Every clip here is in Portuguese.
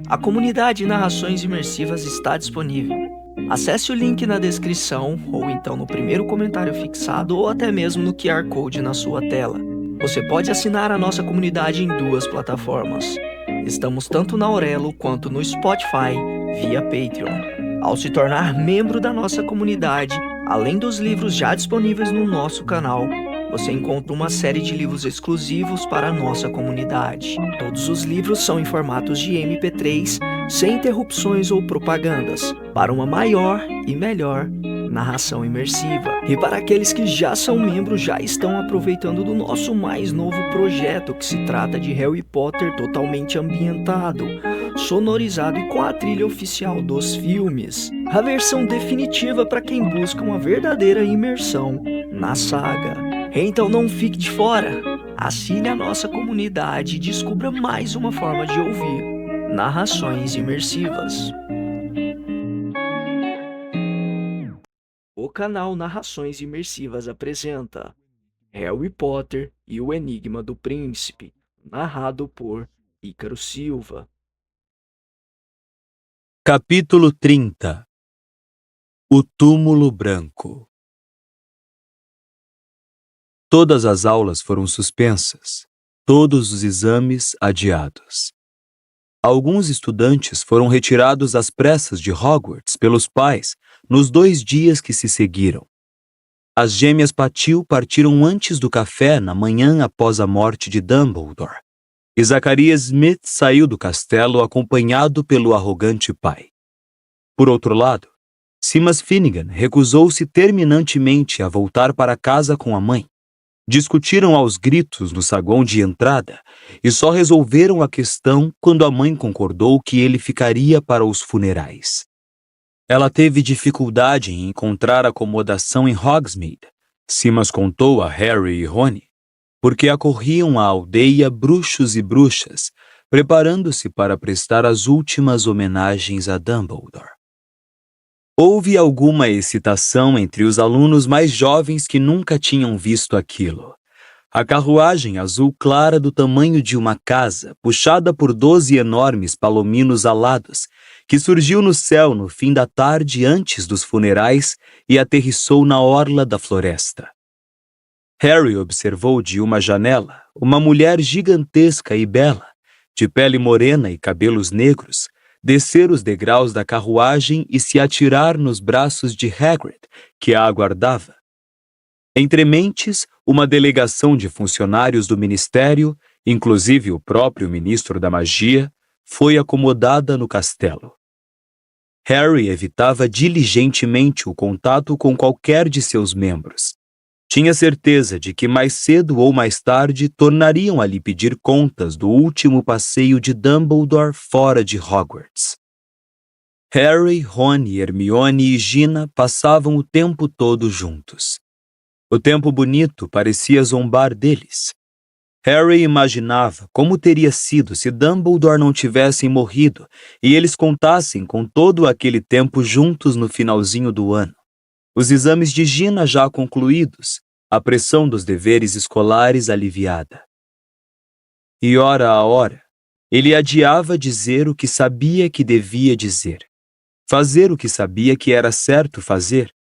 A comunidade Narrações Imersivas está disponível. Acesse o link na descrição, ou então no primeiro comentário fixado, ou até mesmo no QR Code na sua tela. Você pode assinar a nossa comunidade em duas plataformas. Estamos tanto na Aurelo quanto no Spotify, via Patreon. Ao se tornar membro da nossa comunidade, além dos livros já disponíveis no nosso canal, você encontra uma série de livros exclusivos para a nossa comunidade. Todos os livros são em formatos de MP3, sem interrupções ou propagandas, para uma maior e melhor narração imersiva. E para aqueles que já são membros, já estão aproveitando do nosso mais novo projeto, que se trata de Harry Potter totalmente ambientado, sonorizado e com a trilha oficial dos filmes. A versão definitiva para quem busca uma verdadeira imersão na saga. Então não fique de fora. Assine a nossa comunidade e descubra mais uma forma de ouvir narrações imersivas. O canal Narrações Imersivas apresenta Harry Potter e o Enigma do Príncipe, narrado por Ícaro Silva. Capítulo 30. O Túmulo Branco. Todas as aulas foram suspensas, todos os exames adiados. Alguns estudantes foram retirados às pressas de Hogwarts pelos pais nos 2 dias que se seguiram. As gêmeas Patil partiram antes do café na manhã após a morte de Dumbledore, e Zacarias Smith saiu do castelo acompanhado pelo arrogante pai. Por outro lado, Seamus Finnegan recusou-se terminantemente a voltar para casa com a mãe. Discutiram aos gritos no saguão de entrada e só resolveram a questão quando a mãe concordou que ele ficaria para os funerais. Ela teve dificuldade em encontrar acomodação em Hogsmeade, Seamus contou a Harry e Rony, porque acorriam à aldeia bruxos e bruxas, preparando-se para prestar as últimas homenagens a Dumbledore. Houve alguma excitação entre os alunos mais jovens que nunca tinham visto aquilo. A carruagem azul clara do tamanho de uma casa, puxada por 12 enormes palominos alados, que surgiu no céu no fim da tarde antes dos funerais e aterrissou na orla da floresta. Harry observou de uma janela uma mulher gigantesca e bela, de pele morena e cabelos negros, descer os degraus da carruagem e se atirar nos braços de Hagrid, que a aguardava. Entre mentes, uma delegação de funcionários do ministério, inclusive o próprio ministro da magia, foi acomodada no castelo. Harry evitava diligentemente o contato com qualquer de seus membros. Tinha certeza de que mais cedo ou mais tarde tornariam a lhe pedir contas do último passeio de Dumbledore fora de Hogwarts. Harry, Rony, Hermione e Gina passavam o tempo todo juntos. O tempo bonito parecia zombar deles. Harry imaginava como teria sido se Dumbledore não tivessem morrido e eles contassem com todo aquele tempo juntos no finalzinho do ano. Os exames de Gina já concluídos, a pressão dos deveres escolares aliviada. E hora a hora, ele adiava dizer o que sabia que devia dizer, fazer o que sabia que era certo fazer,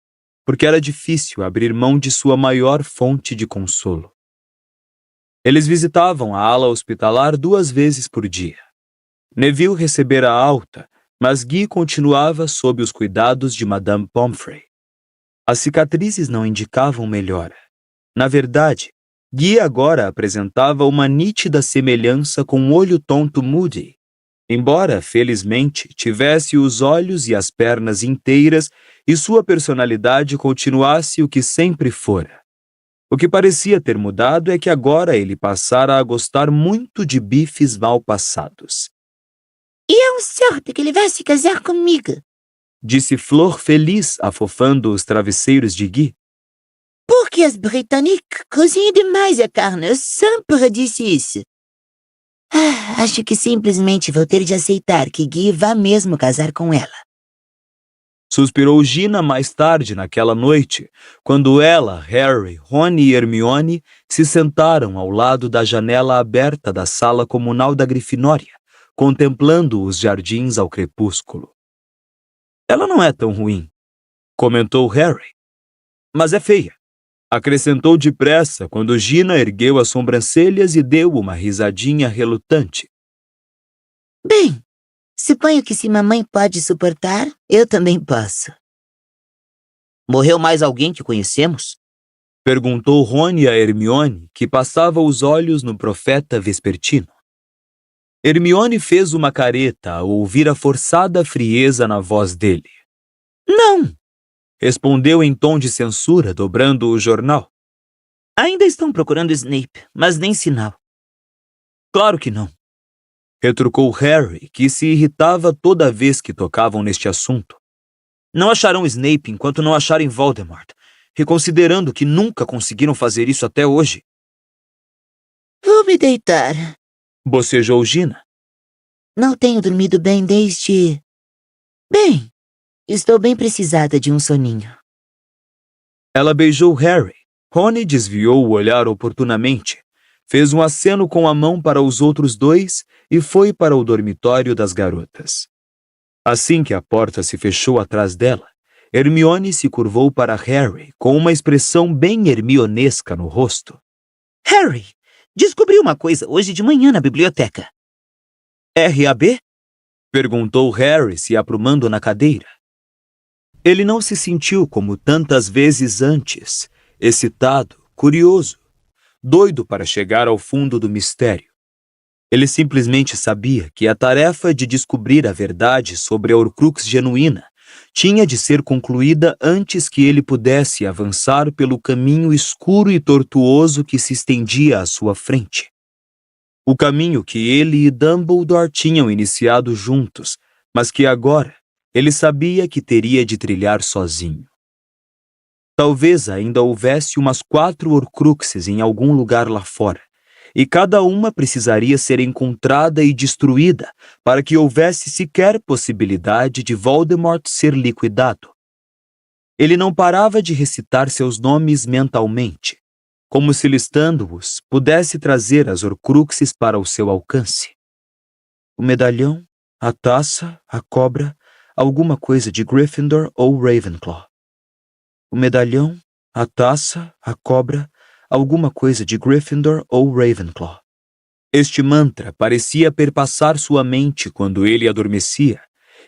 porque era difícil abrir mão de sua maior fonte de consolo. Eles visitavam a ala hospitalar 2 vezes por dia. Neville recebera alta, mas Guy continuava sob os cuidados de Madame Pomfrey. As cicatrizes não indicavam melhora. Na verdade, Guy agora apresentava uma nítida semelhança com o olho tonto Moody, embora, felizmente, tivesse os olhos e as pernas inteiras e sua personalidade continuasse o que sempre fora. O que parecia ter mudado é que agora ele passara a gostar muito de bifes mal passados. E é sorte que ele vai se casar comigo, disse Flor feliz, afofando os travesseiros de Guy. porque as britânicas cozinham demais a carne. Eu sempre disse isso. Acho que simplesmente vou ter de aceitar que Guy vá mesmo casar com ela. Suspirou Gina mais tarde naquela noite, quando ela, Harry, Rony e Hermione se sentaram ao lado da janela aberta da sala comunal da Grifinória, contemplando os jardins ao crepúsculo. Ela não é tão ruim, comentou Harry. Mas é feia, acrescentou depressa quando Gina ergueu as sobrancelhas e deu uma risadinha relutante. Bem, suponho que se mamãe pode suportar, eu também posso. Morreu mais alguém que conhecemos? Perguntou Rony a Hermione, que passava os olhos no profeta vespertino. Hermione fez uma careta ao ouvir a forçada frieza na voz dele. Não! Respondeu em tom de censura, dobrando o jornal. Ainda estão procurando Snape, mas nem sinal. Claro que não. Retrucou Harry, que se irritava toda vez que tocavam neste assunto. Não acharão Snape enquanto não acharem Voldemort, reconsiderando que nunca conseguiram fazer isso até hoje. Vou me deitar. Bocejou Gina. Não tenho dormido bem desde... Bem, estou bem precisada de um soninho. Ela beijou Harry. Rony desviou o olhar oportunamente, fez um aceno com a mão para os outros dois e foi para o dormitório das garotas. Assim que a porta se fechou atrás dela, Hermione se curvou para Harry com uma expressão bem hermionesca no rosto. Harry, descobri uma coisa hoje de manhã na biblioteca. R.A.B? Perguntou Harry, se aprumando na cadeira. Ele não se sentiu como tantas vezes antes, excitado, curioso, doido para chegar ao fundo do mistério. Ele simplesmente sabia que a tarefa de descobrir a verdade sobre a Horcrux genuína tinha de ser concluída antes que ele pudesse avançar pelo caminho escuro e tortuoso que se estendia à sua frente. O caminho que ele e Dumbledore tinham iniciado juntos, mas que agora ele sabia que teria de trilhar sozinho. Talvez ainda houvesse umas 4 Horcruxes em algum lugar lá fora, e cada uma precisaria ser encontrada e destruída para que houvesse sequer possibilidade de Voldemort ser liquidado. Ele não parava de recitar seus nomes mentalmente, como se listando-os pudesse trazer as Horcruxes para o seu alcance. O medalhão, a taça, a cobra, alguma coisa de Gryffindor ou Ravenclaw. O medalhão, a taça, a cobra, alguma coisa de Gryffindor ou Ravenclaw. Este mantra parecia perpassar sua mente quando ele adormecia,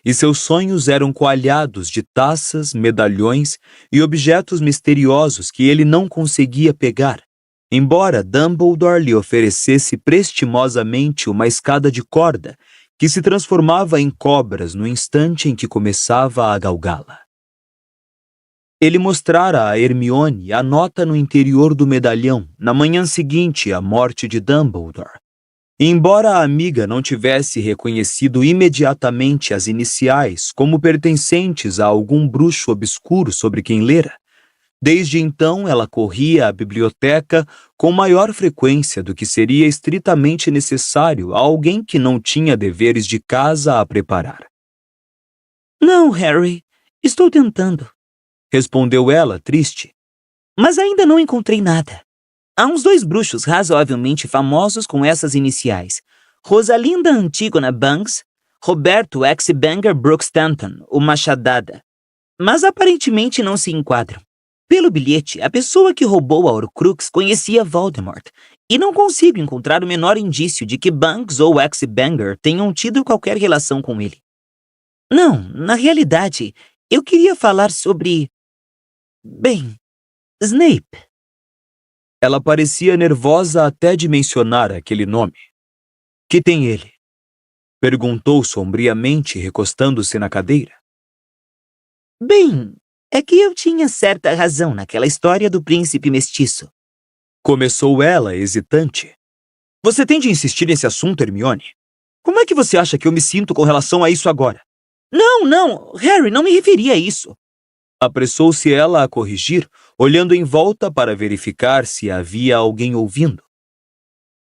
e seus sonhos eram coalhados de taças, medalhões e objetos misteriosos que ele não conseguia pegar, embora Dumbledore lhe oferecesse prestimosamente uma escada de corda que se transformava em cobras no instante em que começava a galgá-la. Ele mostrara a Hermione a nota no interior do medalhão na manhã seguinte à morte de Dumbledore. E embora a amiga não tivesse reconhecido imediatamente as iniciais como pertencentes a algum bruxo obscuro sobre quem lera, desde então ela corria à biblioteca com maior frequência do que seria estritamente necessário a alguém que não tinha deveres de casa a preparar. Não, Harry, estou tentando. Respondeu ela, triste. Mas ainda não encontrei nada. Há uns 2 bruxos razoavelmente famosos com essas iniciais. Rosalinda Antígona Banks, Roberto X-Banger Brookstanton, o Machadada. Mas aparentemente não se enquadram. Pelo bilhete, a pessoa que roubou a Horcrux conhecia Voldemort, e não consigo encontrar o menor indício de que Banks ou X-Banger tenham tido qualquer relação com ele. Não, na realidade, eu queria falar sobre... Bem, Snape. Ela parecia nervosa até de mencionar aquele nome. Que tem ele? Perguntou sombriamente, recostando-se na cadeira. Bem, é que eu tinha certa razão naquela história do príncipe mestiço. Começou ela, hesitante. Você tem de insistir nesse assunto, Hermione? Como é que você acha que eu me sinto com relação a isso agora? Não, Harry, não me referi a isso. Apressou-se ela a corrigir, olhando em volta para verificar se havia alguém ouvindo.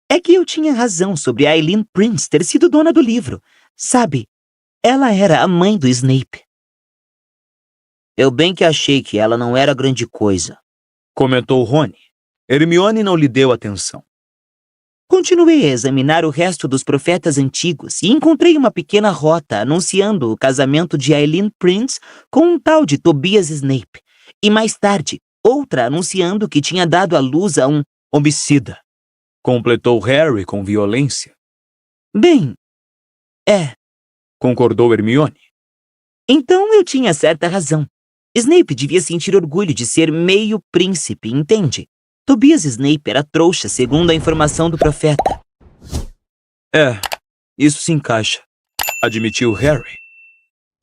É que eu tinha razão sobre a Eileen Prince ter sido dona do livro. Sabe, ela era a mãe do Snape. Eu bem que achei que ela não era grande coisa, comentou Rony. Hermione não lhe deu atenção. Continuei a examinar o resto dos profetas antigos e encontrei uma pequena rota anunciando o casamento de Aileen Prince com um tal de Tobias Snape, e mais tarde, outra anunciando que tinha dado à luz a um Homicida, completou Harry com violência. Bem, Concordou Hermione. então eu tinha certa razão. Snape devia sentir orgulho de ser meio príncipe, entende? Tobias Snape era trouxa, segundo a informação do profeta. Isso se encaixa, admitiu Harry.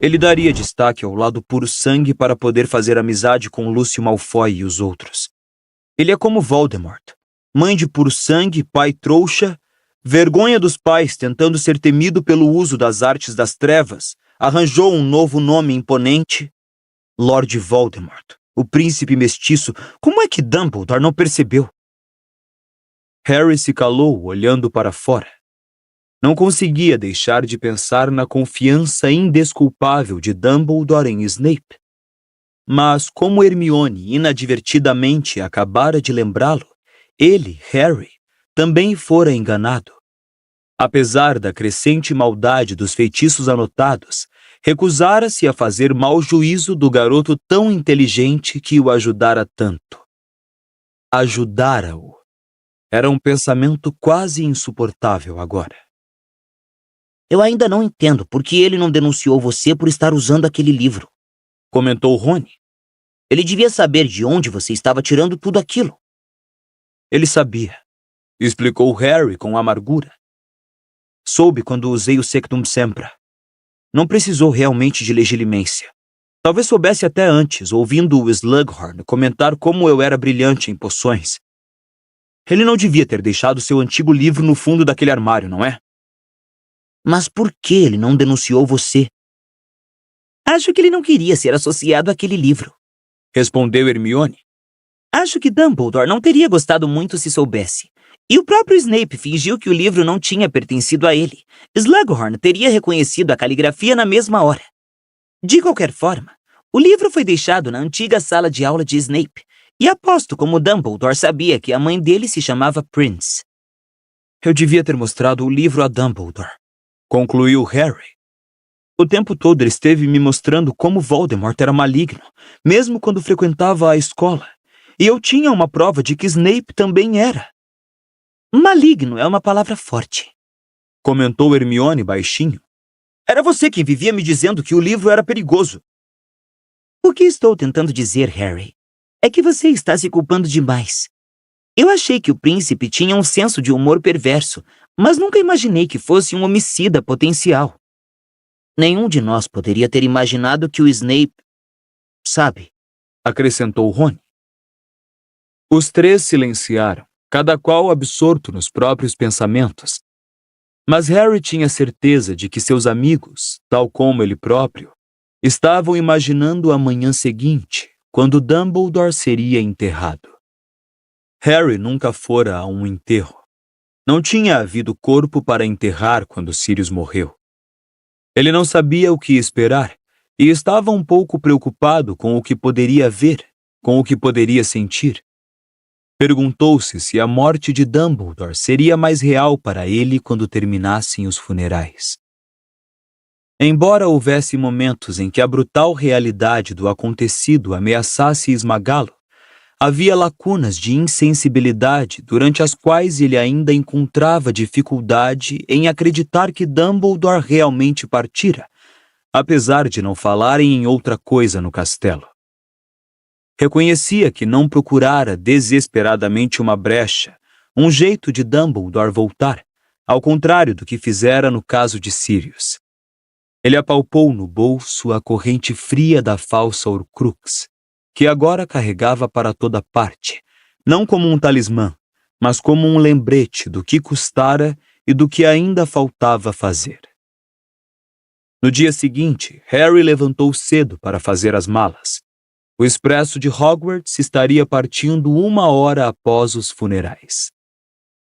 Ele daria destaque ao lado puro sangue para poder fazer amizade com Lúcio Malfoy e os outros. Ele é como Voldemort, mãe de puro sangue, pai trouxa, vergonha dos pais tentando ser temido pelo uso das artes das trevas, arranjou um novo nome imponente, Lord Voldemort, o príncipe mestiço. Como é que Dumbledore não percebeu? Harry se calou, olhando para fora. Não conseguia deixar de pensar na confiança indesculpável de Dumbledore em Snape. Mas, como Hermione inadvertidamente acabara de lembrá-lo, ele, Harry, também fora enganado. Apesar da crescente maldade dos feitiços anotados, recusara-se a fazer mau juízo do garoto tão inteligente que o ajudara tanto. Ajudara-o. Era um pensamento quase insuportável agora. Eu ainda não entendo por que ele não denunciou você por estar usando aquele livro, Comentou Rony. Ele devia saber de onde você estava tirando tudo aquilo. Ele sabia, explicou Harry com amargura. Soube quando usei o Sectum Sempra. Não precisou realmente de legilimência. Talvez soubesse até antes, ouvindo o Slughorn comentar como eu era brilhante em poções. Ele não devia ter deixado seu antigo livro no fundo daquele armário, não é? Mas por que ele não denunciou você? Acho que ele não queria ser associado àquele livro, Respondeu Hermione. Acho que Dumbledore não teria gostado muito se soubesse. E o próprio Snape fingiu que o livro não tinha pertencido a ele. Slughorn teria reconhecido a caligrafia na mesma hora. De qualquer forma, o livro foi deixado na antiga sala de aula de Snape, e aposto como Dumbledore sabia que a mãe dele se chamava Prince. Eu devia ter mostrado o livro a Dumbledore, concluiu Harry. O tempo todo ele esteve me mostrando como Voldemort era maligno, mesmo quando frequentava a escola. E eu tinha uma prova de que Snape também era. Maligno é uma palavra forte, Comentou Hermione baixinho. Era você quem vivia me dizendo que o livro era perigoso. O que estou tentando dizer, Harry, é que você está se culpando demais. Eu achei que o príncipe tinha um senso de humor perverso, mas nunca imaginei que fosse um homicida potencial. Nenhum de nós poderia ter imaginado que o Snape... sabe? Acrescentou Rony. Os três silenciaram, cada qual absorto nos próprios pensamentos. Mas Harry tinha certeza de que seus amigos, tal como ele próprio, estavam imaginando a manhã seguinte, quando Dumbledore seria enterrado. Harry nunca fora a um enterro. Não tinha havido corpo para enterrar quando Sirius morreu. Ele não sabia o que esperar e estava um pouco preocupado com o que poderia ver, com o que poderia sentir. Perguntou-se se a morte de Dumbledore seria mais real para ele quando terminassem os funerais. Embora houvesse momentos em que a brutal realidade do acontecido ameaçasse esmagá-lo, havia lacunas de insensibilidade durante as quais ele ainda encontrava dificuldade em acreditar que Dumbledore realmente partira, apesar de não falarem em outra coisa no castelo. Reconhecia que não procurara desesperadamente uma brecha, um jeito de Dumbledore voltar, ao contrário do que fizera no caso de Sirius. Ele apalpou no bolso a corrente fria da falsa Horcrux, que agora carregava para toda parte, não como um talismã, mas como um lembrete do que custara e do que ainda faltava fazer. No dia seguinte, Harry levantou cedo para fazer as malas. O expresso de Hogwarts estaria partindo 1 hora após os funerais.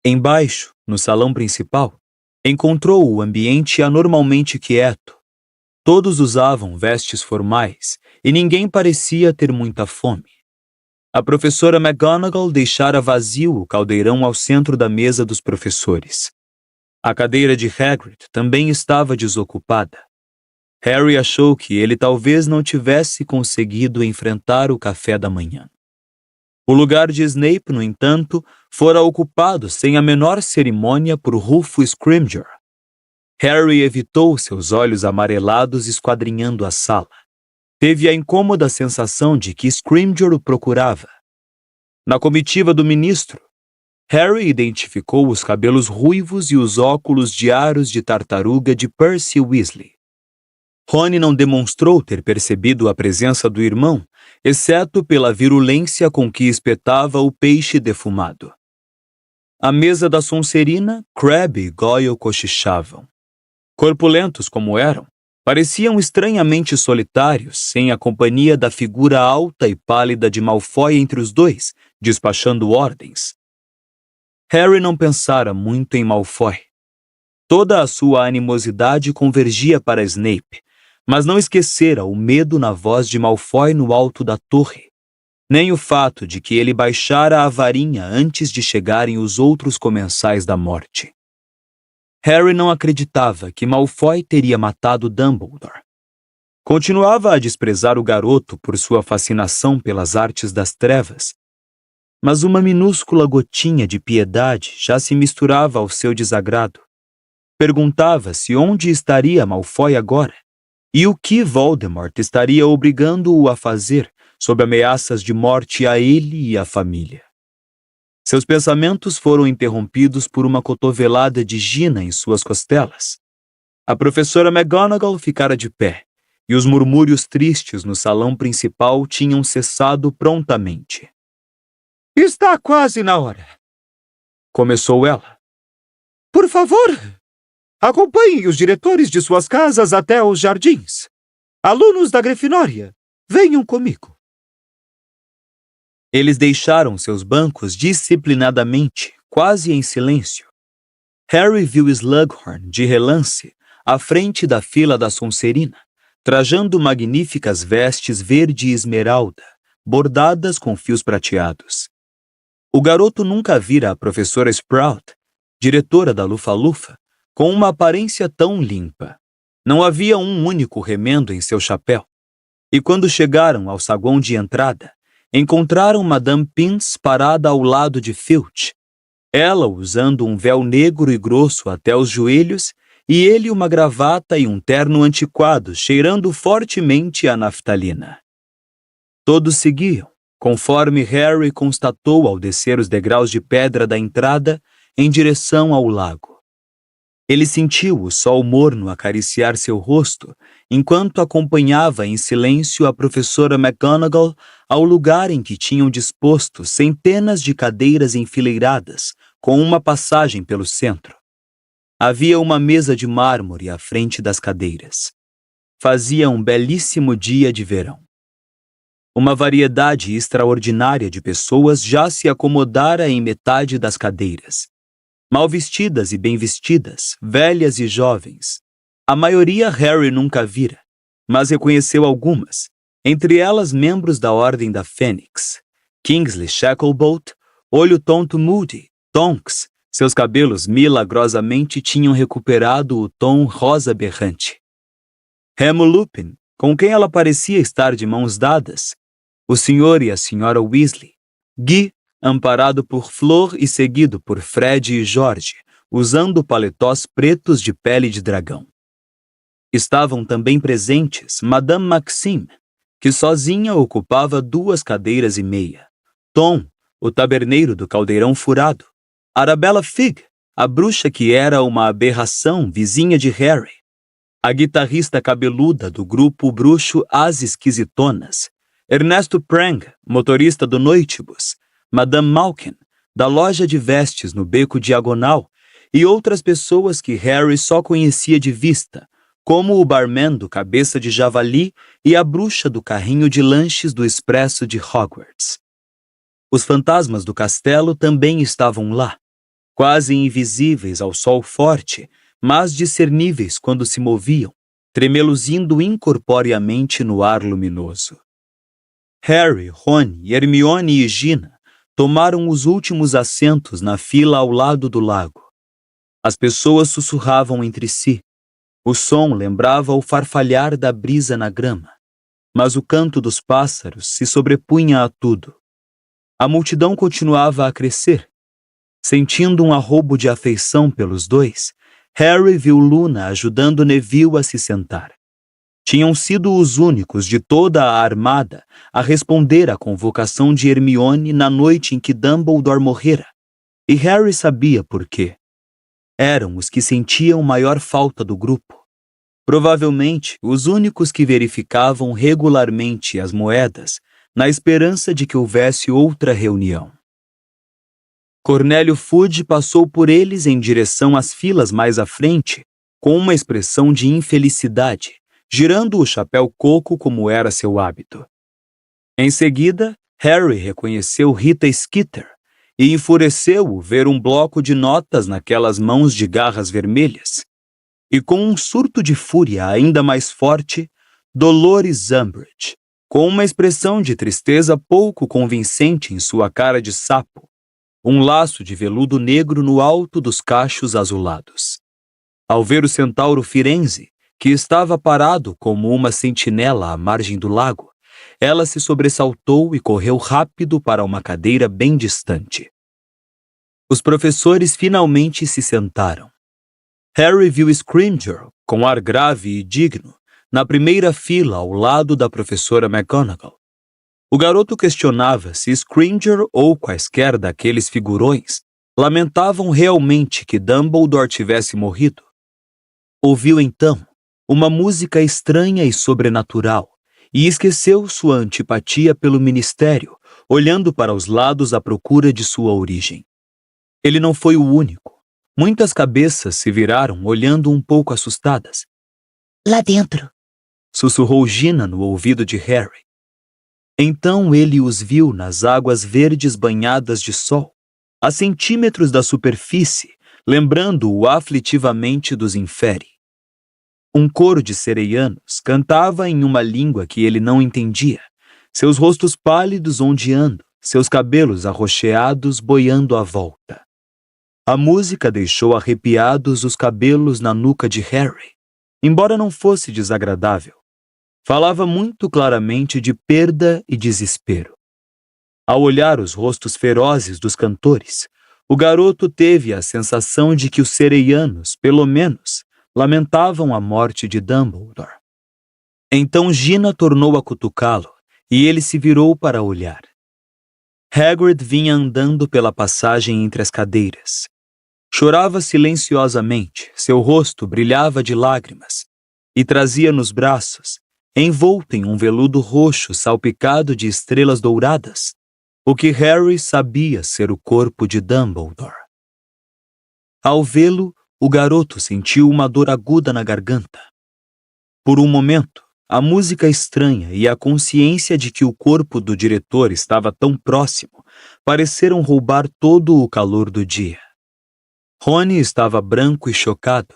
Embaixo, no salão principal, encontrou o ambiente anormalmente quieto. Todos usavam vestes formais e ninguém parecia ter muita fome. A professora McGonagall deixara vazio o caldeirão ao centro da mesa dos professores. A cadeira de Hagrid também estava desocupada. Harry achou que ele talvez não tivesse conseguido enfrentar o café da manhã. O lugar de Snape, no entanto, fora ocupado sem a menor cerimônia por Rufus Scrimgeour. Harry evitou seus olhos amarelados esquadrinhando a sala. Teve a incômoda sensação de que Scrimgeour o procurava. Na comitiva do ministro, Harry identificou os cabelos ruivos e os óculos de aros de tartaruga de Percy Weasley. Rony não demonstrou ter percebido a presença do irmão, exceto pela virulência com que espetava o peixe defumado. À mesa da Sonserina, Crabbe e Goyle cochichavam. Corpulentos como eram, pareciam estranhamente solitários, sem a companhia da figura alta e pálida de Malfoy entre os dois, despachando ordens. Harry não pensara muito em Malfoy. Toda a sua animosidade convergia para Snape, mas não esquecera o medo na voz de Malfoy no alto da torre, nem o fato de que ele baixara a varinha antes de chegarem os outros comensais da morte. Harry não acreditava que Malfoy teria matado Dumbledore. Continuava a desprezar o garoto por sua fascinação pelas artes das trevas, mas uma minúscula gotinha de piedade já se misturava ao seu desagrado. Perguntava-se onde estaria Malfoy agora e o que Voldemort estaria obrigando-o a fazer sob ameaças de morte a ele e à família. Seus pensamentos foram interrompidos por uma cotovelada de Gina em suas costelas. A professora McGonagall ficara de pé, e os murmúrios tristes no salão principal tinham cessado prontamente. Está quase na hora, começou ela. Por favor, acompanhem os diretores de suas casas até os jardins. Alunos da Grifinória, venham comigo. Eles deixaram seus bancos disciplinadamente, quase em silêncio. Harry viu Slughorn, de relance, à frente da fila da Sonserina, trajando magníficas vestes verde e esmeralda, bordadas com fios prateados. O garoto nunca vira a professora Sprout, diretora da Lufa-Lufa, com uma aparência tão limpa. Não havia um único remendo em seu chapéu. E quando chegaram ao saguão de entrada, encontraram Madame Pince parada ao lado de Filch, ela usando um véu negro e grosso até os joelhos e ele uma gravata e um terno antiquado cheirando fortemente a naftalina. Todos seguiam, conforme Harry constatou ao descer os degraus de pedra da entrada em direção ao lago. Ele sentiu o sol morno acariciar seu rosto, enquanto acompanhava em silêncio a professora McGonagall ao lugar em que tinham disposto centenas de cadeiras enfileiradas, com uma passagem pelo centro. Havia uma mesa de mármore à frente das cadeiras. Fazia um belíssimo dia de verão. Uma variedade extraordinária de pessoas já se acomodara em metade das cadeiras. Mal vestidas e bem vestidas, velhas e jovens. A maioria Harry nunca vira, mas reconheceu algumas, entre elas membros da Ordem da Fênix. Kingsley Shacklebolt, olho tonto Moody, Tonks, seus cabelos milagrosamente tinham recuperado o tom rosa berrante. Remo Lupin, com quem ela parecia estar de mãos dadas, o Sr. e a Sra. Weasley, Guy, amparado por Flor e seguido por Fred e George, usando paletós pretos de pele de dragão. Estavam também presentes Madame Maxime, que sozinha ocupava 2 cadeiras e meia, Tom, o taberneiro do caldeirão furado, Arabella Fig, a bruxa que era uma aberração vizinha de Harry, a guitarrista cabeluda do grupo bruxo As Esquisitonas, Ernesto Prang, motorista do Noitibus, Madame Malkin, da loja de vestes no Beco Diagonal, e outras pessoas que Harry só conhecia de vista, como o barman do Cabeça de Javali e a bruxa do carrinho de lanches do Expresso de Hogwarts. Os fantasmas do castelo também estavam lá, quase invisíveis ao sol forte, mas discerníveis quando se moviam, tremeluzindo incorporeamente no ar luminoso. Harry, Ron, Hermione e Gina tomaram os últimos assentos na fila ao lado do lago. As pessoas sussurravam entre si. O som lembrava o farfalhar da brisa na grama, mas o canto dos pássaros se sobrepunha a tudo. A multidão continuava a crescer. Sentindo um arrobo de afeição pelos dois, Harry viu Luna ajudando Neville a se sentar. Tinham sido os únicos de toda a armada a responder à convocação de Hermione na noite em que Dumbledore morrera, e Harry sabia por quê. Eram os que sentiam maior falta do grupo. Provavelmente os únicos que verificavam regularmente as moedas na esperança de que houvesse outra reunião. Cornélio Fudge passou por eles em direção às filas mais à frente, com uma expressão de infelicidade, girando o chapéu coco como era seu hábito. Em seguida, Harry reconheceu Rita Skeeter e enfureceu-o ver um bloco de notas naquelas mãos de garras vermelhas. E com um surto de fúria ainda mais forte, Dolores Umbridge, com uma expressão de tristeza pouco convincente em sua cara de sapo, um laço de veludo negro no alto dos cachos azulados. Ao ver o centauro Firenze, que estava parado como uma sentinela à margem do lago, ela se sobressaltou e correu rápido para uma cadeira bem distante. Os professores finalmente se sentaram. Harry viu Scrimgeour, com ar grave e digno, na primeira fila ao lado da professora McGonagall. O garoto questionava se Scrimgeour ou quaisquer daqueles figurões lamentavam realmente que Dumbledore tivesse morrido. Ouviu então uma música estranha e sobrenatural e esqueceu sua antipatia pelo ministério, olhando para os lados à procura de sua origem. Ele não foi o único. Muitas cabeças se viraram olhando um pouco assustadas. Lá dentro, Sussurrou Gina no ouvido de Harry. Então ele os viu nas águas verdes banhadas de sol, a centímetros da superfície, lembrando-o aflitivamente dos Inferi. Um coro de sereianos cantava em uma língua que ele não entendia, seus rostos pálidos ondeando, seus cabelos arroxeados boiando à volta. A música deixou arrepiados os cabelos na nuca de Harry, embora não fosse desagradável. Falava muito claramente de perda e desespero. Ao olhar os rostos ferozes dos cantores, o garoto teve a sensação de que os sereianos, pelo menos, lamentavam a morte de Dumbledore. Então Gina tornou a cutucá-lo, e ele se virou para olhar. Hagrid vinha andando pela passagem entre as cadeiras. Chorava silenciosamente, seu rosto brilhava de lágrimas, e trazia nos braços, envolto em um veludo roxo salpicado de estrelas douradas, o que Harry sabia ser o corpo de Dumbledore. Ao vê-lo, o garoto sentiu uma dor aguda na garganta. Por um momento, a música estranha e a consciência de que o corpo do diretor estava tão próximo pareceram roubar todo o calor do dia. Rony estava branco e chocado.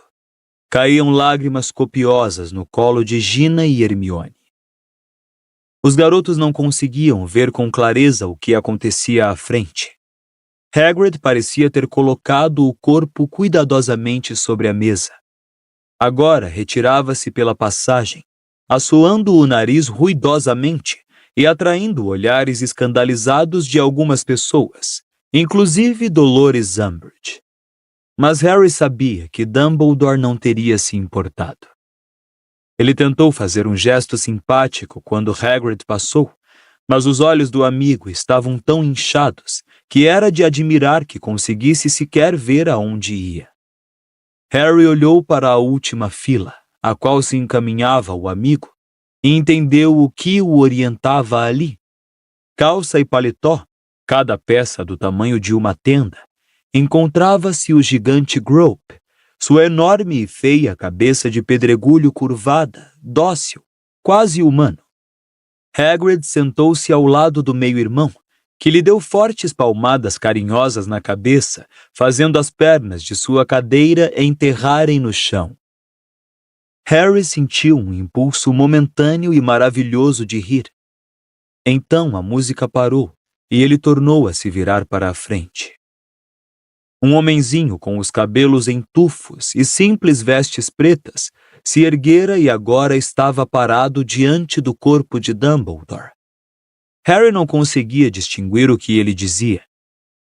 Caíam lágrimas copiosas no colo de Gina e Hermione. Os garotos não conseguiam ver com clareza o que acontecia à frente. Hagrid parecia ter colocado o corpo cuidadosamente sobre a mesa. Agora retirava-se pela passagem, assoando o nariz ruidosamente e atraindo olhares escandalizados de algumas pessoas, inclusive Dolores Umbridge. Mas Harry sabia que Dumbledore não teria se importado. Ele tentou fazer um gesto simpático quando Hagrid passou, mas os olhos do amigo estavam tão inchados que era de admirar que conseguisse sequer ver aonde ia. Harry olhou para a última fila, a qual se encaminhava o amigo, e entendeu o que o orientava ali. Calça e paletó, cada peça do tamanho de uma tenda, encontrava-se o gigante Grope, sua enorme e feia cabeça de pedregulho curvada, dócil, quase humano. Hagrid sentou-se ao lado do meio-irmão, que lhe deu fortes palmadas carinhosas na cabeça, fazendo as pernas de sua cadeira enterrarem no chão. Harry sentiu um impulso momentâneo e maravilhoso de rir. Então a música parou e ele tornou a se virar para a frente. Um homenzinho com os cabelos em tufos e simples vestes pretas se erguera e agora estava parado diante do corpo de Dumbledore. Harry não conseguia distinguir o que ele dizia.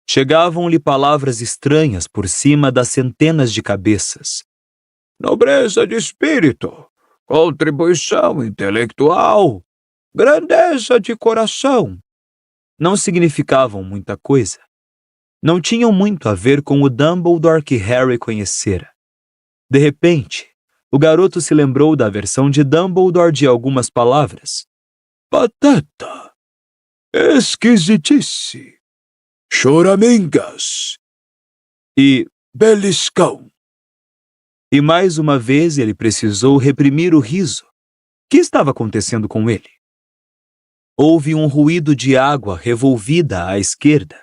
Chegavam-lhe palavras estranhas por cima das centenas de cabeças. Nobreza de espírito, contribuição intelectual, grandeza de coração. Não significavam muita coisa. Não tinham muito a ver com o Dumbledore que Harry conhecera. De repente, o garoto se lembrou da versão de Dumbledore de algumas palavras. Pateta, esquisitice, choramingas e beliscão. E mais uma vez ele precisou reprimir o riso. O que estava acontecendo com ele? Houve um ruído de água revolvida à esquerda,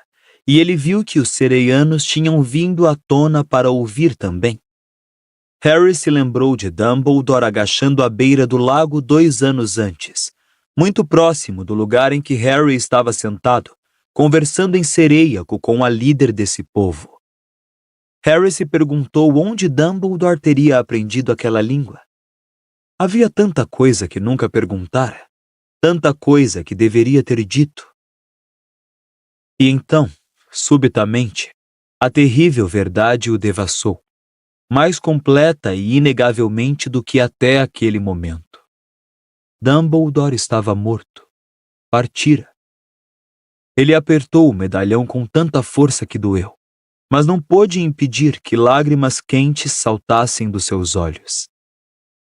e ele viu que os sereianos tinham vindo à tona para ouvir também. Harry se lembrou de Dumbledore agachando à beira do lago 2 anos antes, muito próximo do lugar em que Harry estava sentado, conversando em sereiaco com a líder desse povo. Harry se perguntou onde Dumbledore teria aprendido aquela língua. Havia tanta coisa que nunca perguntara, tanta coisa que deveria ter dito. E então, subitamente, a terrível verdade o devassou, mais completa e inegavelmente do que até aquele momento. Dumbledore estava morto. Partira. Ele apertou o medalhão com tanta força que doeu, mas não pôde impedir que lágrimas quentes saltassem dos seus olhos.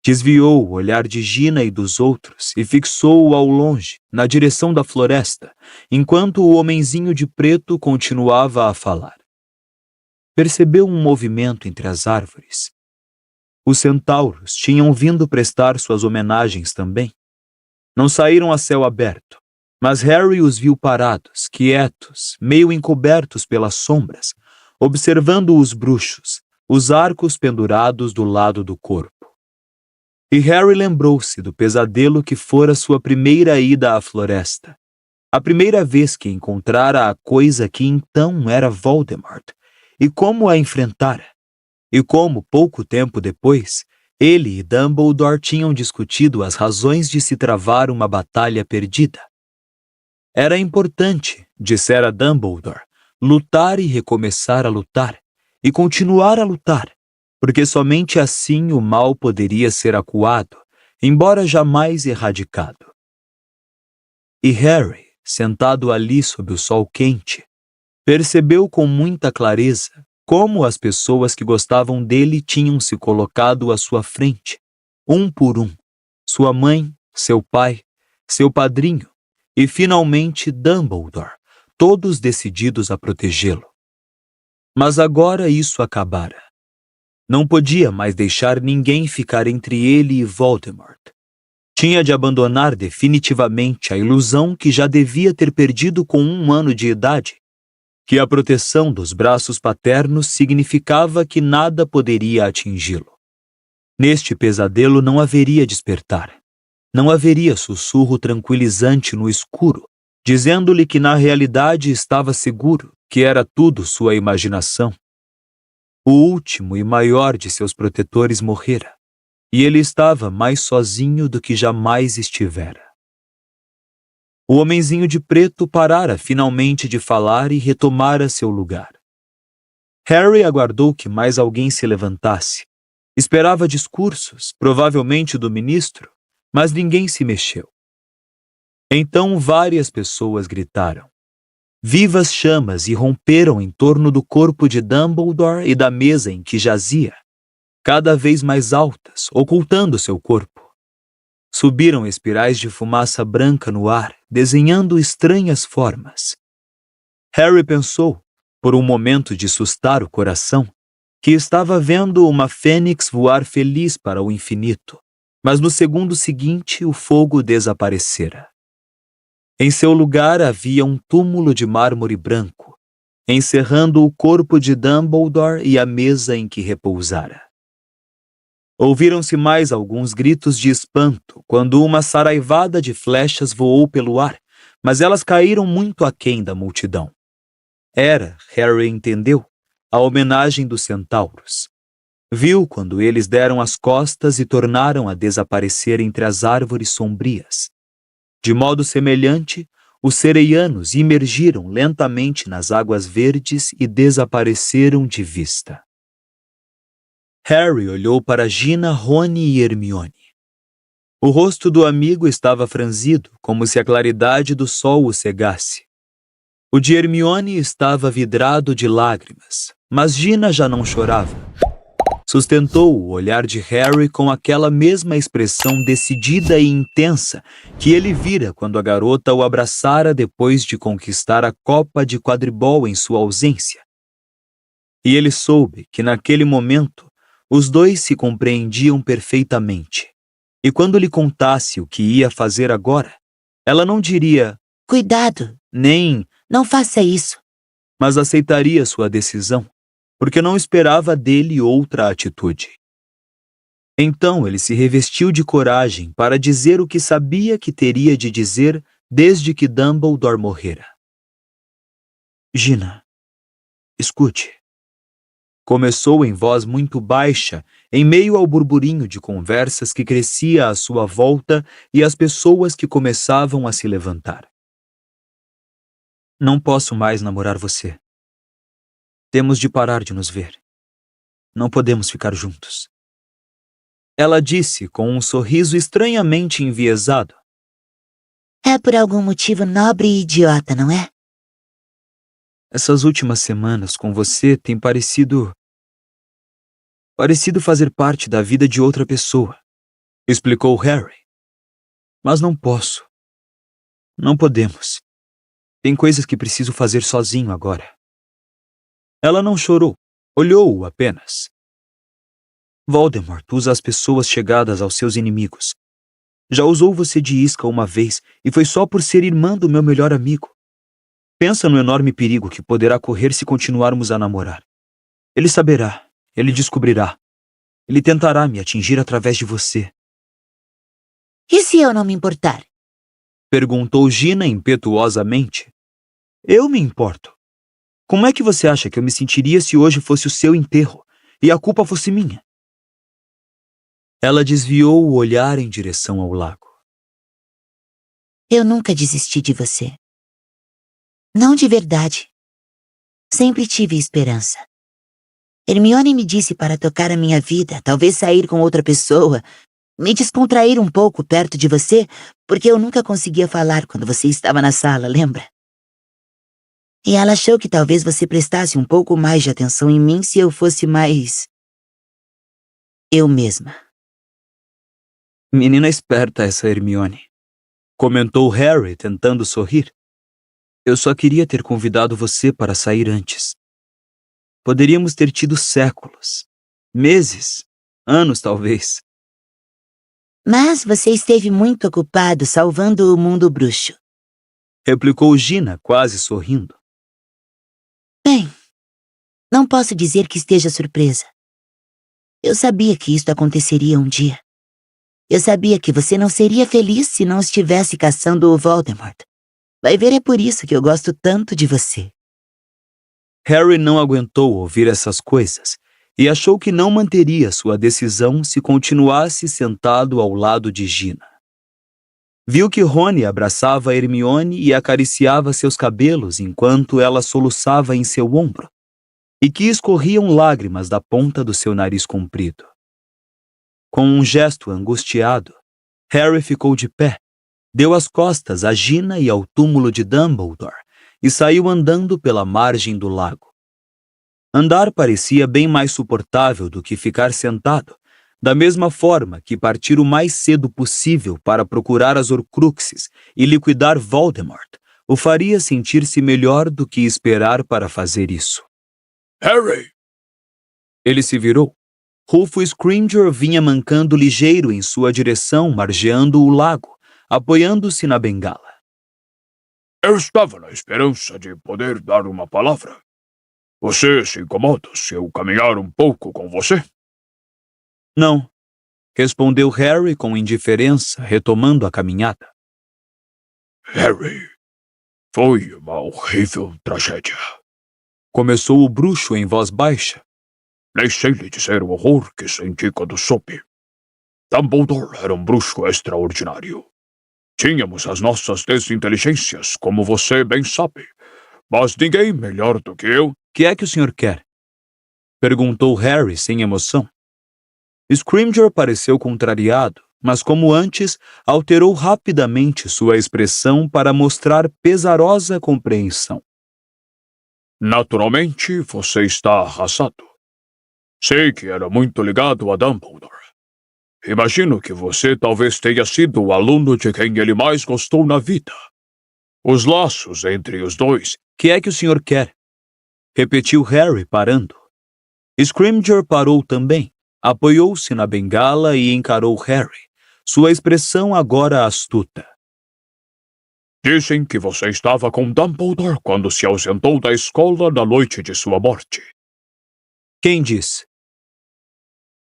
Desviou o olhar de Gina e dos outros e fixou-o ao longe, na direção da floresta, enquanto o homenzinho de preto continuava a falar. Percebeu um movimento entre as árvores. Os centauros tinham vindo prestar suas homenagens também. Não saíram a céu aberto, mas Harry os viu parados, quietos, meio encobertos pelas sombras, observando os bruxos, os arcos pendurados do lado do corpo. E Harry lembrou-se do pesadelo que fora sua primeira ida à floresta, a primeira vez que encontrara a coisa que então era Voldemort, e como a enfrentara, e como, pouco tempo depois, ele e Dumbledore tinham discutido as razões de se travar uma batalha perdida. Era importante, dissera Dumbledore, lutar e recomeçar a lutar, e continuar a lutar, porque somente assim o mal poderia ser acuado, embora jamais erradicado. E Harry, sentado ali sob o sol quente, percebeu com muita clareza como as pessoas que gostavam dele tinham se colocado à sua frente, um por um, sua mãe, seu pai, seu padrinho e, finalmente, Dumbledore, todos decididos a protegê-lo. Mas agora isso acabara. Não podia mais deixar ninguém ficar entre ele e Voldemort. Tinha de abandonar definitivamente a ilusão que já devia ter perdido com 1 ano de idade, que a proteção dos braços paternos significava que nada poderia atingi-lo. Neste pesadelo não haveria despertar. Não haveria sussurro tranquilizante no escuro, dizendo-lhe que na realidade estava seguro, que era tudo sua imaginação. O último e maior de seus protetores morrera, e ele estava mais sozinho do que jamais estivera. O homenzinho de preto parara finalmente de falar e retomara seu lugar. Harry aguardou que mais alguém se levantasse. Esperava discursos, provavelmente do ministro, mas ninguém se mexeu. Então várias pessoas gritaram. Vivas chamas irromperam em torno do corpo de Dumbledore e da mesa em que jazia, cada vez mais altas, ocultando seu corpo. Subiram espirais de fumaça branca no ar, desenhando estranhas formas. Harry pensou, por um momento de sustar o coração, que estava vendo uma fênix voar feliz para o infinito, mas no segundo seguinte o fogo desaparecera. Em seu lugar havia um túmulo de mármore branco, encerrando o corpo de Dumbledore e a mesa em que repousara. Ouviram-se mais alguns gritos de espanto quando uma saraivada de flechas voou pelo ar, mas elas caíram muito aquém da multidão. Era, Harry entendeu, a homenagem dos centauros. Viu quando eles deram as costas e tornaram a desaparecer entre as árvores sombrias. De modo semelhante, os sereianos imergiram lentamente nas águas verdes e desapareceram de vista. Harry olhou para Gina, Rony e Hermione. O rosto do amigo estava franzido, como se a claridade do sol o cegasse. O de Hermione estava vidrado de lágrimas, mas Gina já não chorava. Sustentou o olhar de Harry com aquela mesma expressão decidida e intensa que ele vira quando a garota o abraçara depois de conquistar a Copa de Quadribol em sua ausência. E ele soube que naquele momento os dois se compreendiam perfeitamente. E quando lhe contasse o que ia fazer agora, ela não diria Cuidado, nem, não faça isso. mas aceitaria sua decisão, porque não esperava dele outra atitude. Então ele se revestiu de coragem para dizer o que sabia que teria de dizer desde que Dumbledore morrera. Gina, escute. Começou em voz muito baixa, em meio ao burburinho de conversas que crescia à sua volta e as pessoas que começavam a se levantar. Não posso mais namorar você. Temos de parar de nos ver. Não podemos ficar juntos. Ela disse com um sorriso estranhamente enviesado. É por algum motivo nobre e idiota, não é? Essas últimas semanas com você têm parecido fazer parte da vida de outra pessoa, explicou Harry. Mas não posso. Não podemos. Tem coisas que preciso fazer sozinho agora. Ela não chorou, olhou-o apenas. Voldemort usa as pessoas chegadas aos seus inimigos. Já usou você de isca uma vez e foi só por ser irmã do meu melhor amigo. Pensa no enorme perigo que poderá correr se continuarmos a namorar. Ele saberá, ele descobrirá. Ele tentará me atingir através de você. E se eu não me importar? Perguntou Gina impetuosamente. Eu me importo. Como é que você acha que eu me sentiria se hoje fosse o seu enterro e a culpa fosse minha? Ela desviou o olhar em direção ao lago. Eu nunca desisti de você. Não de verdade. Sempre tive esperança. Hermione me disse para tocar a minha vida, talvez sair com outra pessoa, me descontrair um pouco perto de você, porque eu nunca conseguia falar quando você estava na sala, lembra? E ela achou que talvez você prestasse um pouco mais de atenção em mim se eu fosse mais eu mesma. Menina esperta essa Hermione, comentou Harry tentando sorrir. Eu só queria ter convidado você para sair antes. Poderíamos ter tido séculos, meses, anos talvez. Mas você esteve muito ocupado salvando o mundo bruxo. Replicou Gina, quase sorrindo. Bem, não posso dizer que esteja surpresa. Eu sabia que isto aconteceria um dia. Eu sabia que você não seria feliz se não estivesse caçando o Voldemort. Vai ver, é por isso que eu gosto tanto de você. Harry não aguentou ouvir essas coisas e achou que não manteria sua decisão se continuasse sentado ao lado de Gina. Viu que Rony abraçava Hermione e acariciava seus cabelos enquanto ela soluçava em seu ombro, e que escorriam lágrimas da ponta do seu nariz comprido. Com um gesto angustiado, Harry ficou de pé, deu as costas a Gina e ao túmulo de Dumbledore e saiu andando pela margem do lago. Andar parecia bem mais suportável do que ficar sentado, da mesma forma que partir o mais cedo possível para procurar as Horcruxes e liquidar Voldemort o faria sentir-se melhor do que esperar para fazer isso. Harry! Ele se virou. Rufus Scrimgeour vinha mancando ligeiro em sua direção, margeando o lago, apoiando-se na bengala. Eu estava na esperança de poder dar uma palavra. Você se incomoda se eu caminhar um pouco com você? Não, respondeu Harry com indiferença, retomando a caminhada. Harry, Foi uma horrível tragédia. Começou o bruxo em voz baixa. Nem sei lhe dizer o horror que senti quando soube. Dumbledore era um bruxo extraordinário. Tínhamos as nossas desinteligências, como você bem sabe, mas ninguém melhor do que eu. Que é que o senhor quer? Perguntou Harry sem emoção. Scrimgeour pareceu contrariado, mas como antes, alterou rapidamente sua expressão para mostrar pesarosa compreensão. Naturalmente, você está arrasado. Sei que era muito ligado a Dumbledore. Imagino que você talvez tenha sido o aluno de quem ele mais gostou na vida. Os laços entre os dois. Que é que o senhor quer? Repetiu Harry, parando. Scrimgeour parou também, apoiou-se na bengala e encarou Harry, sua expressão agora astuta. Dizem que você estava com Dumbledore quando se ausentou da escola na noite de sua morte. Quem disse?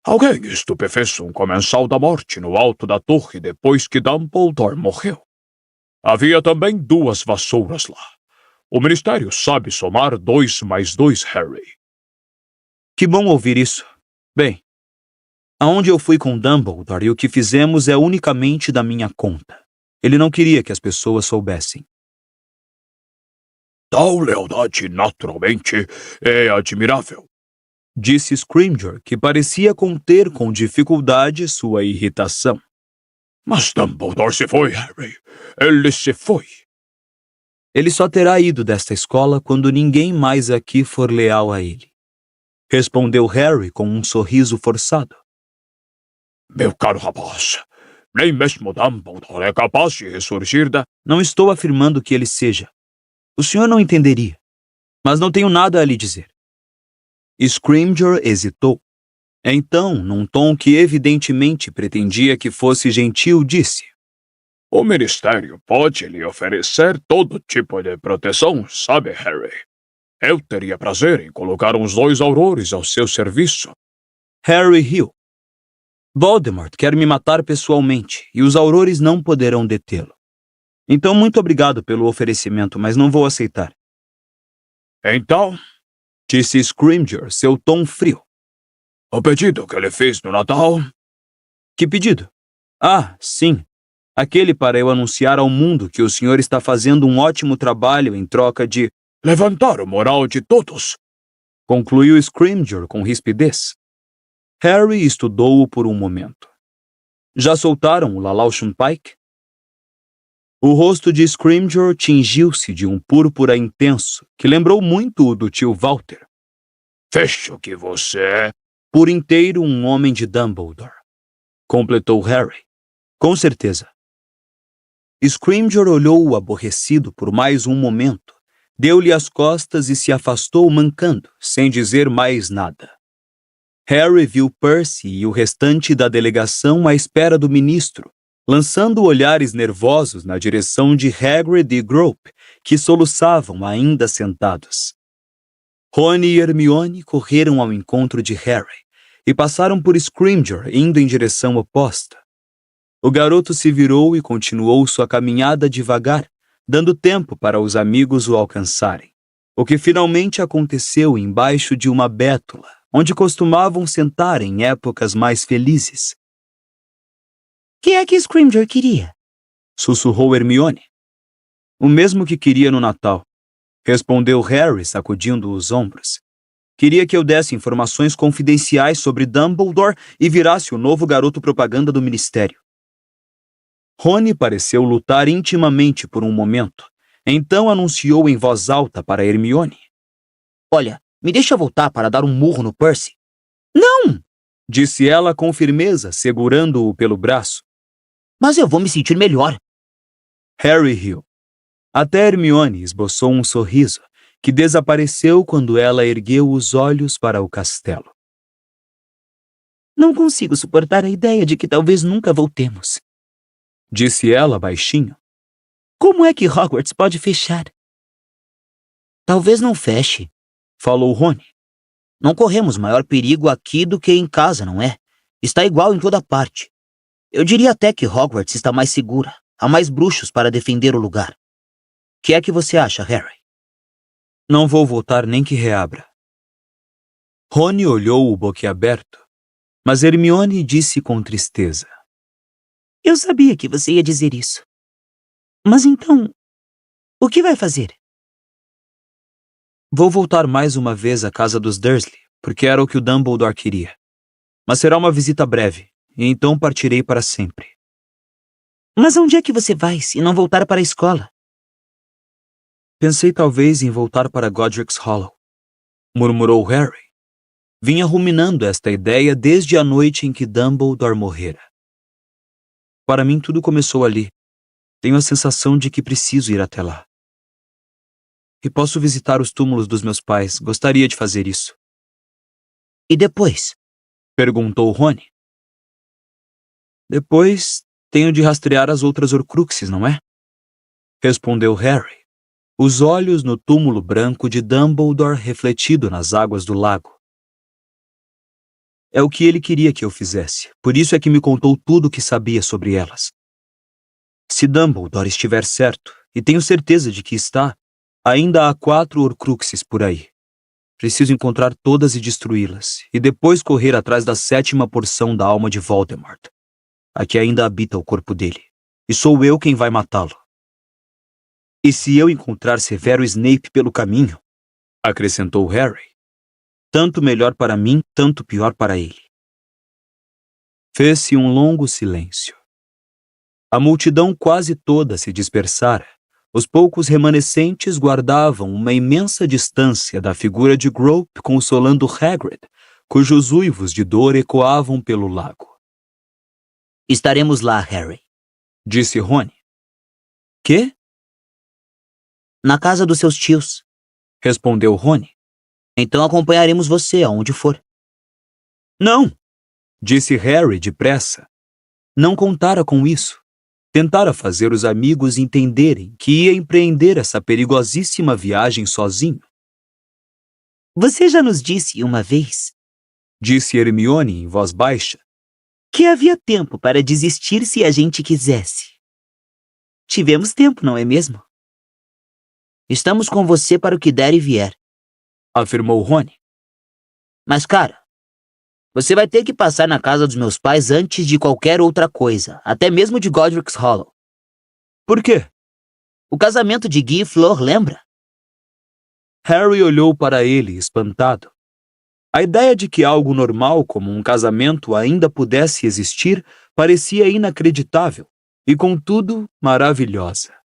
Alguém estupefez um comensal da morte no alto da torre depois que Dumbledore morreu. Havia também 2 vassouras lá. O Ministério sabe somar 2 mais 2, Harry. Que bom ouvir isso. Bem, aonde eu fui com Dumbledore e o que fizemos é unicamente da minha conta. Ele não queria que as pessoas soubessem. Tal lealdade, naturalmente, é admirável. Disse Scrimgeour, que parecia conter com dificuldade sua irritação. Mas Dumbledore se foi, Harry. Ele se foi. Ele só terá ido desta escola quando ninguém mais aqui for leal a ele. Respondeu Harry com um sorriso forçado. Meu caro rapaz, nem mesmo Dumbledore é capaz de ressurgir da... Não estou afirmando que ele seja. O senhor não entenderia. Mas não tenho nada a lhe dizer. Scrimgeour hesitou. Então, num tom que evidentemente pretendia que fosse gentil, disse: O Ministério pode lhe oferecer todo tipo de proteção, sabe, Harry? Eu teria prazer em colocar uns 2 aurores ao seu serviço. Harry riu. Voldemort quer me matar pessoalmente, e os aurores não poderão detê-lo. Então, muito obrigado pelo oferecimento, mas não vou aceitar. Então, disse Scrimgeour, seu tom frio. O pedido que ele fez no Natal... Que pedido? Ah, sim. Aquele para eu anunciar ao mundo que o senhor está fazendo um ótimo trabalho em troca de... levantar o moral de todos. Concluiu Scrimgeour com rispidez. Harry estudou-o por um momento. Já soltaram o Lalauschum Pike? O rosto de Scrimgeour tingiu-se de um púrpura intenso, que lembrou muito o do tio Walter. Fecho que você é... por inteiro um homem de Dumbledore, completou Harry. Com certeza. Scrimgeour olhou-o aborrecido por mais um momento, deu-lhe as costas e se afastou mancando, sem dizer mais nada. Harry viu Percy e o restante da delegação à espera do ministro, lançando olhares nervosos na direção de Hagrid e Grope, que soluçavam ainda sentados. Rony e Hermione correram ao encontro de Harry e passaram por Scrimgeour indo em direção oposta. O garoto se virou e continuou sua caminhada devagar, dando tempo para os amigos o alcançarem, o que finalmente aconteceu embaixo de uma bétula, onde costumavam sentar em épocas mais felizes. Que é que Scrimgeour queria? Sussurrou Hermione. O mesmo que queria no Natal, respondeu Harry, sacudindo os ombros. Queria que eu desse informações confidenciais sobre Dumbledore e virasse o novo garoto propaganda do Ministério. Rony pareceu lutar intimamente por um momento, então anunciou em voz alta para Hermione. Olha, me deixa voltar para dar um murro no Percy. Não! Disse ela com firmeza, segurando-o pelo braço. Mas eu vou me sentir melhor. Harry riu. Até Hermione esboçou um sorriso, que desapareceu quando ela ergueu os olhos para o castelo. Não consigo suportar a ideia de que talvez nunca voltemos, disse ela baixinho. Como é que Hogwarts pode fechar? Talvez não feche, falou Rony. Não corremos maior perigo aqui do que em casa, não é? Está igual em toda parte. Eu diria até que Hogwarts está mais segura. Há mais bruxos para defender o lugar. que é que você acha, Harry? Não vou voltar nem que reabra. Rony olhou-o boquiaberto, mas Hermione disse com tristeza. Eu sabia que você ia dizer isso. Mas então, o que vai fazer? Vou voltar mais uma vez à casa dos Dursley, porque era o que o Dumbledore queria. Mas será uma visita breve, e então partirei para sempre. Mas onde é que você vai se não voltar para a escola? Pensei talvez em voltar para Godric's Hollow, murmurou Harry. Vinha ruminando esta ideia desde a noite em que Dumbledore morrera. Para mim tudo começou ali. Tenho a sensação de que preciso ir até lá. E posso visitar os túmulos dos meus pais. Gostaria de fazer isso. E depois? Perguntou Rony. Depois, tenho de rastrear as outras Horcruxes, não é? Respondeu Harry, os olhos no túmulo branco de Dumbledore refletido nas águas do lago. É o que ele queria que eu fizesse, por isso é que me contou tudo o que sabia sobre elas. Se Dumbledore estiver certo, e tenho certeza de que está, ainda há 4 Horcruxes por aí. Preciso encontrar todas e destruí-las, e depois correr atrás da 7ª porção da alma de Voldemort, a que ainda habita o corpo dele, e sou eu quem vai matá-lo. E se eu encontrar Severo Snape pelo caminho, acrescentou Harry, tanto melhor para mim, tanto pior para ele. Fez-se um longo silêncio. A multidão quase toda se dispersara. Os poucos remanescentes guardavam uma imensa distância da figura de Grope consolando Hagrid, cujos uivos de dor ecoavam pelo lago. Estaremos lá, Harry, disse Rony. Quê? Na casa dos seus tios, respondeu Rony. Então acompanharemos você aonde for. Não, disse Harry depressa. Não contara com isso. Tentara fazer os amigos entenderem que ia empreender essa perigosíssima viagem sozinho. Você já nos disse uma vez, disse Hermione em voz baixa, que havia tempo para desistir se a gente quisesse. Tivemos tempo, não é mesmo? Estamos com você para o que der e vier, afirmou Rony. Mas, cara, você vai ter que passar na casa dos meus pais antes de qualquer outra coisa, até mesmo de Godric's Hollow. Por quê? O casamento de Guy e Fleur, lembra? Harry olhou para ele, espantado. A ideia de que algo normal como um casamento ainda pudesse existir parecia inacreditável e, contudo, maravilhosa.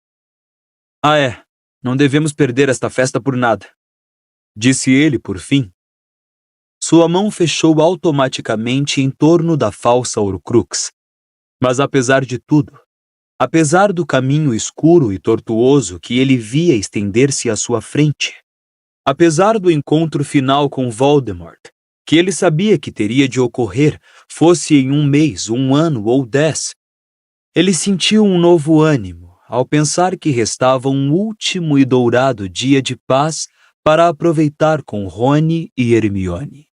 Ah, é. Não devemos perder esta festa por nada, disse ele por fim. Sua mão fechou automaticamente em torno da falsa Horcrux. Mas apesar de tudo, apesar do caminho escuro e tortuoso que ele via estender-se à sua frente, apesar do encontro final com Voldemort, que ele sabia que teria de ocorrer, fosse em 1 mês, 1 ano ou 10, ele sentiu um novo ânimo ao pensar que restava um último e dourado dia de paz para aproveitar com Rony e Hermione.